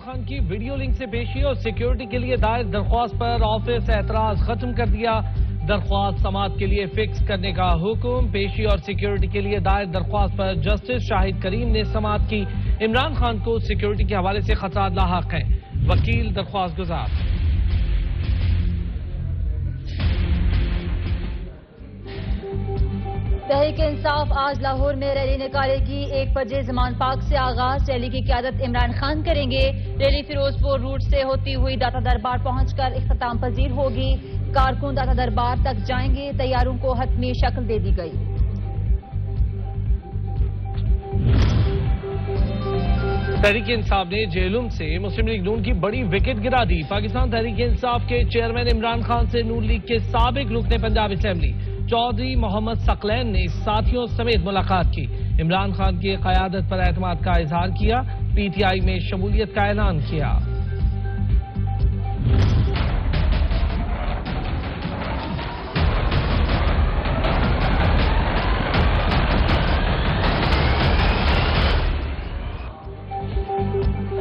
خان کی video link سے پیشی اور سیکیورٹی کے لیے دائر درخواست پر آفس اعتراض ختم کر دیا. درخواست سماعت کے لیے فکس کرنے کا حکم. پیشی اور سیکیورٹی کے لیے دائر درخواست پر جسٹس شاہد کریم نے سماعت کی. عمران خان کو سیکیورٹی کے حوالے سے خطرات لاحق ہیں. وکیل درخواست گزار. تحریک انصاف آج لاہور میں ریلی نکالے گی. 1 بجے زمان پارک سے آغاز. ریلی کی قیادت عمران خان کریں گے. ریلی فیروز پور روٹ سے ہوتی ہوئی داتا دربار پہنچ کر اختتام پذیر ہوگی. کارکن داتا دربار تک جائیں گے. تیاروں کو حتمی شکل دے دی گئی. تحریک انصاف نے جہلم سے مسلم لیگ نون کی بڑی وکٹ گرا دی. پاکستان تحریک انصاف کے چیئرمین عمران خان سے نون لیگ کے سابق رکن پنجاب اسمبلی چودھری محمد ثقلین نے ساتھیوں سمیت ملاقات کی. عمران خان کی قیادت پر اعتماد کا اظہار کیا. پی ٹی آئی میں شمولیت کا اعلان کیا.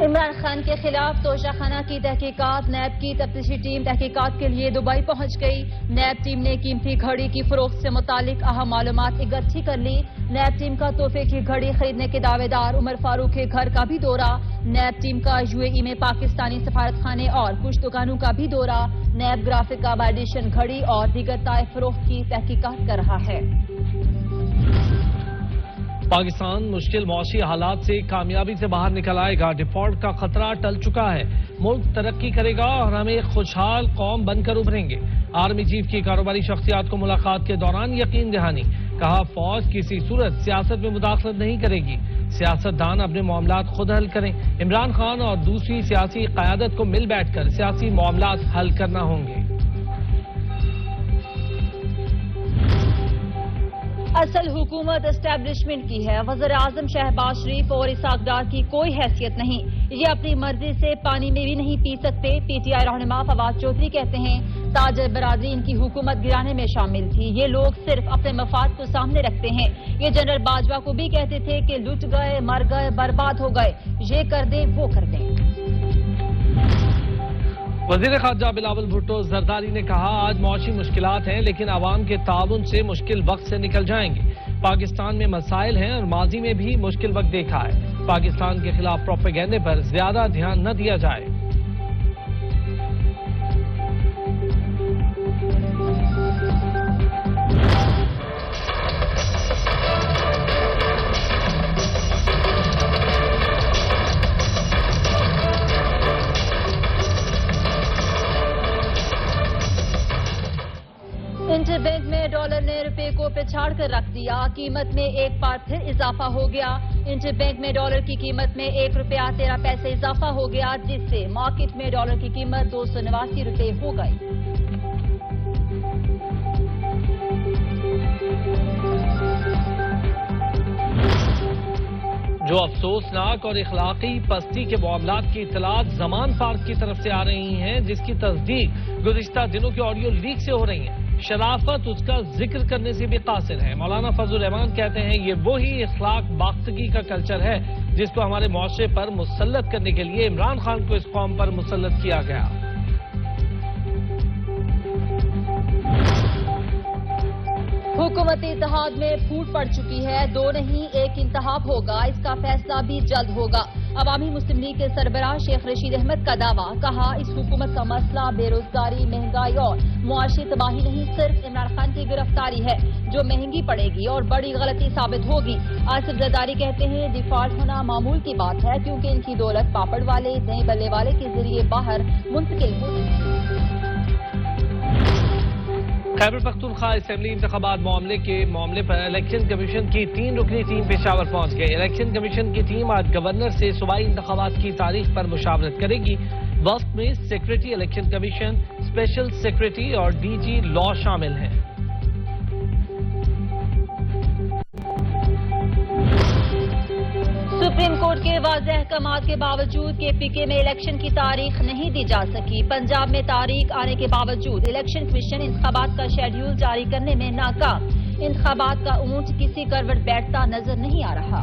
عمران خان کے خلاف توشہ خانہ کی تحقیقات. نیب کی تفتیشی ٹیم تحقیقات کے لیے دبئی پہنچ گئی. نیب ٹیم نے قیمتی گھڑی کی فروخت سے متعلق اہم معلومات اکٹھی کر لی. نیب ٹیم کا تحفے کی گھڑی خریدنے کے دعوے دار عمر فاروق کے گھر کا بھی دورہ. نیب ٹیم کا UAE میں پاکستانی سفارت خانے اور کچھ دکانوں کا بھی دورہ. نیب گرافک کا ایڈیشن گھڑی اور دیگر طائف فروخت کی تحقیقات کر رہا ہے. پاکستان مشکل معاشی حالات سے کامیابی سے باہر نکل آئے گا. ڈیفالٹ کا خطرہ ٹل چکا ہے. ملک ترقی کرے گا اور ہم ایک خوشحال قوم بن کر ابھریں گے. آرمی چیف کی کاروباری شخصیات کو ملاقات کے دوران یقین دہانی. کہا فوج کسی صورت سیاست میں مداخلت نہیں کرے گی. سیاستدان اپنے معاملات خود حل کریں. عمران خان اور دوسری سیاسی قیادت کو مل بیٹھ کر سیاسی معاملات حل کرنا ہوں گے. اصل حکومت اسٹیبلشمنٹ کی ہے. وزیر اعظم شہباز شریف اور اسحاق ڈار کی کوئی حیثیت نہیں. یہ اپنی مرضی سے پانی میں بھی نہیں پی سکتے. PTI رہنما فواد چودھری کہتے ہیں تاجر برادری ان کی حکومت گرانے میں شامل تھی. یہ لوگ صرف اپنے مفاد کو سامنے رکھتے ہیں. یہ جنرل باجوہ کو بھی کہتے تھے کہ لٹ گئے، مر گئے، برباد ہو گئے، یہ کر دیں وہ کر دیں. وزیر خارجہ بلاول بھٹو زرداری نے کہا آج معاشی مشکلات ہیں لیکن عوام کے تعاون سے مشکل وقت سے نکل جائیں گے. پاکستان میں مسائل ہیں اور ماضی میں بھی مشکل وقت دیکھا ہے. پاکستان کے خلاف پروپیگنڈے پر زیادہ دھیان نہ دیا جائے. انٹر بینک میں ڈالر نے روپے کو پچھاڑ کر رکھ دیا. قیمت میں ایک بار پھر اضافہ ہو گیا. انٹر بینک میں ڈالر کی قیمت میں 1 روپیہ 13 پیسے اضافہ ہو گیا جس سے مارکیٹ میں ڈالر کی قیمت 289 روپے ہو گئی. جو افسوسناک اور اخلاقی پستی کے معاملات کی اطلاعات زمان پارک کی طرف سے آ رہی ہیں جس کی تصدیق گزشتہ دنوں کے آڈیو لیک سے ہو رہی ہیں. شرافت اس کا ذکر کرنے سے بھی قاصر ہے. مولانا فضل الرحمان کہتے ہیں یہ وہی اخلاق باختگی کا کلچر ہے جس کو ہمارے معاشرے پر مسلط کرنے کے لیے عمران خان کو اس قوم پر مسلط کیا گیا. حکومتی اتحاد میں پھوٹ پڑ چکی ہے. 2 نہیں 1 انتخاب ہوگا. اس کا فیصلہ بھی جلد ہوگا. عوامی مسلم لیگ کے سربراہ شیخ رشید احمد کا دعویٰ. کہا اس حکومت کا مسئلہ بے روزگاری، مہنگائی اور معاشی تباہی نہیں صرف عمران خان کی گرفتاری ہے جو مہنگی پڑے گی اور بڑی غلطی ثابت ہوگی. آصف زرداری کہتے ہیں ڈیفالٹ ہونا معمول کی بات ہے کیونکہ ان کی دولت پاپڑ والے نئے بلے والے کے ذریعے باہر منتقل ہو رہی ہے. خیبر پختونخوا اسمبلی انتخابات معاملے پر الیکشن کمیشن کی 3 رکنی ٹیم پشاور پہنچ گئی. الیکشن کمیشن کی ٹیم آج گورنر سے صوبائی انتخابات کی تاریخ پر مشاورت کرے گی. وفد میں secretary election commission, special secretary اور DG لا شامل ہیں. سپریم کورٹ کے واضح احکامات کے باوجود KPK میں الیکشن کی تاریخ نہیں دی جا سکی. پنجاب میں تاریخ آنے کے باوجود الیکشن کمیشن انتخابات کا شیڈیول جاری کرنے میں ناکام. انتخابات کا اونٹ کسی کروٹ بیٹھتا نظر نہیں آ رہا.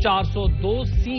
402C